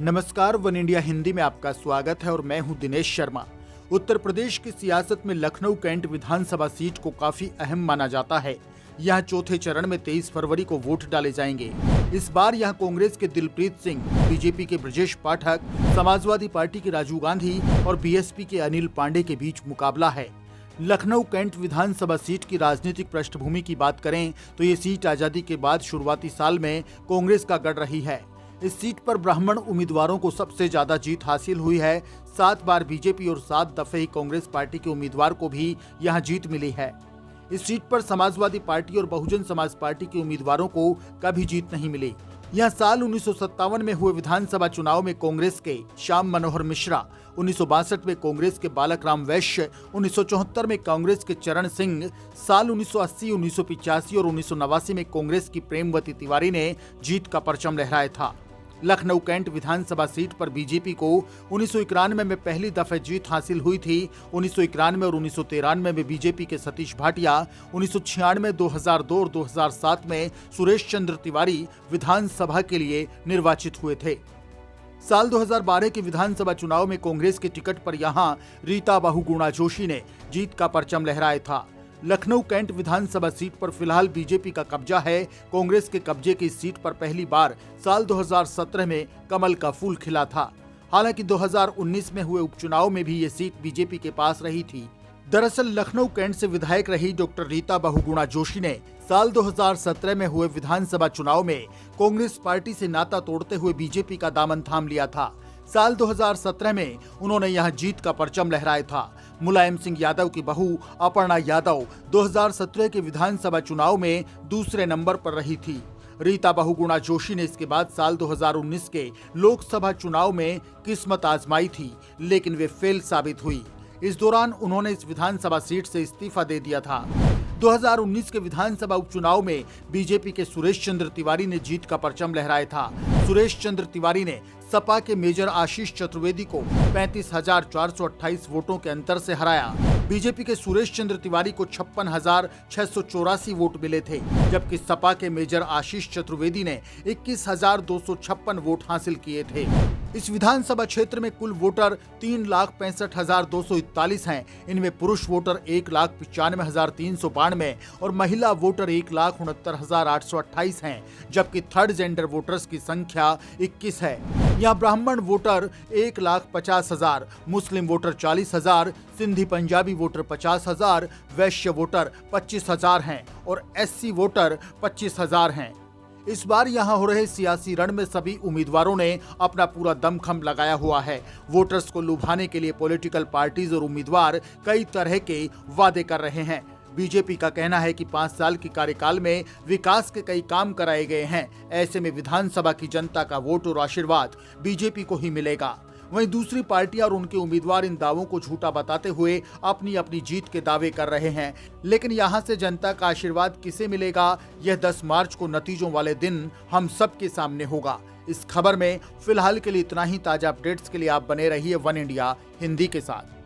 नमस्कार, one India Hindi में आपका स्वागत है और मैं हूं दिनेश शर्मा। उत्तर प्रदेश की सियासत में लखनऊ कैंट विधानसभा सीट को काफी अहम माना जाता है। यहां चौथे चरण में 23 फरवरी को वोट डाले जाएंगे। इस बार यहां कांग्रेस के दिलप्रीत सिंह, बीजेपी के ब्रजेश पाठक, समाजवादी पार्टी के राजीव गांधी और बीएसपी के अनिल पांडे के बीच मुकाबला है। लखनऊ कैंट विधानसभा सीट की राजनीतिक पृष्ठभूमि की बात करें तो ये सीट आजादी के बाद शुरुआती साल में कांग्रेस का गढ़ रही है। इस सीट पर ब्राह्मण उम्मीदवारों को सबसे ज्यादा जीत हासिल हुई है। 7 बार बीजेपी और 7 दफे ही कांग्रेस पार्टी के उम्मीदवार को भी यहां जीत मिली है। इस सीट पर समाजवादी पार्टी और बहुजन समाज पार्टी के उम्मीदवारों को कभी जीत नहीं मिली। यह साल 1957 में हुए विधानसभा चुनाव में कांग्रेस के श्याम मनोहर मिश्रा, 1962 में कांग्रेस के बालक राम वैश्य, 1974 में कांग्रेस के चरण सिंह, साल 1980, 1985 और 1989 में कांग्रेस की प्रेमवती तिवारी ने जीत का परचम लहराया था। लखनऊ कैंट विधानसभा सीट पर बीजेपी को 1991 में पहली दफे जीत हासिल हुई थी। 1991 और 1993 में बीजेपी के सतीश भाटिया, 1996, 2002 और 2007 में सुरेश चंद्र तिवारी विधानसभा के लिए निर्वाचित हुए थे। साल 2012 के विधानसभा चुनाव में कांग्रेस के टिकट पर यहां रीता बहुगुणा जोशी ने जीत का परचम लहराया था। लखनऊ कैंट विधानसभा सीट पर फिलहाल बीजेपी का कब्जा है। कांग्रेस के कब्जे की इस सीट पर पहली बार साल 2017 में कमल का फूल खिला था। हालांकि 2019 में हुए उपचुनाव में भी ये सीट बीजेपी के पास रही थी। दरअसल लखनऊ कैंट से विधायक रही डॉक्टर रीता बहुगुणा जोशी ने साल 2017 में हुए विधानसभा चुनाव में कांग्रेस पार्टी से नाता तोड़ते हुए बीजेपी का दामन थाम लिया था। साल 2017 में उन्होंने यहां जीत का परचम लहराया था। मुलायम सिंह यादव की बहू अपर्णा यादव 2017 के विधानसभा चुनाव में दूसरे नंबर पर रही थी। रीता बहुगुणा जोशी ने इसके बाद साल 2019 के लोकसभा चुनाव में किस्मत आजमाई थी, लेकिन वे फेल साबित हुई। इस दौरान उन्होंने इस विधानसभा सीट से इस्तीफा दे दिया था। 2019 के विधानसभा उपचुनाव में बीजेपी के सुरेश चंद्र तिवारी ने जीत का परचम लहराया था। सुरेश चंद्र तिवारी ने सपा के मेजर आशीष चतुर्वेदी को 35,428 वोटों के अंतर से हराया। बीजेपी के सुरेश चंद्र तिवारी को 56,684 वोट मिले थे, जबकि सपा के मेजर आशीष चतुर्वेदी ने 21,256 वोट हासिल किए थे। इस विधानसभा क्षेत्र में कुल वोटर 3,65,241 हैं। इनमें पुरुष वोटर 1,95,392 और महिला वोटर 1,69,828 हैं, जबकि थर्ड जेंडर वोटर्स की संख्या 21 है। यहाँ ब्राह्मण वोटर 1,50,000, मुस्लिम वोटर 40,000, सिंधी पंजाबी वोटर 50,000, वैश्य वोटर 25,000 हैं और एससी वोटर 25,000 हैं। इस बार यहां हो रहे सियासी रण में सभी उम्मीदवारों ने अपना पूरा दमखम लगाया हुआ है। वोटर्स को लुभाने के लिए पॉलिटिकल पार्टीज और उम्मीदवार कई तरह के वादे कर रहे हैं। बीजेपी का कहना है कि 5 साल के कार्यकाल में विकास के कई काम कराए गए हैं। ऐसे में विधानसभा की जनता का वोट और आशीर्वाद बीजेपी को ही मिलेगा। वहीं दूसरी पार्टियां और उनके उम्मीदवार इन दावों को झूठा बताते हुए अपनी अपनी जीत के दावे कर रहे हैं। लेकिन यहां से जनता का आशीर्वाद किसे मिलेगा, यह 10 मार्च को नतीजों वाले दिन हम सबके सामने होगा। इस खबर में फिलहाल के लिए इतना ही। ताजा अपडेट्स के लिए आप बने रहिए वन इंडिया हिंदी के साथ।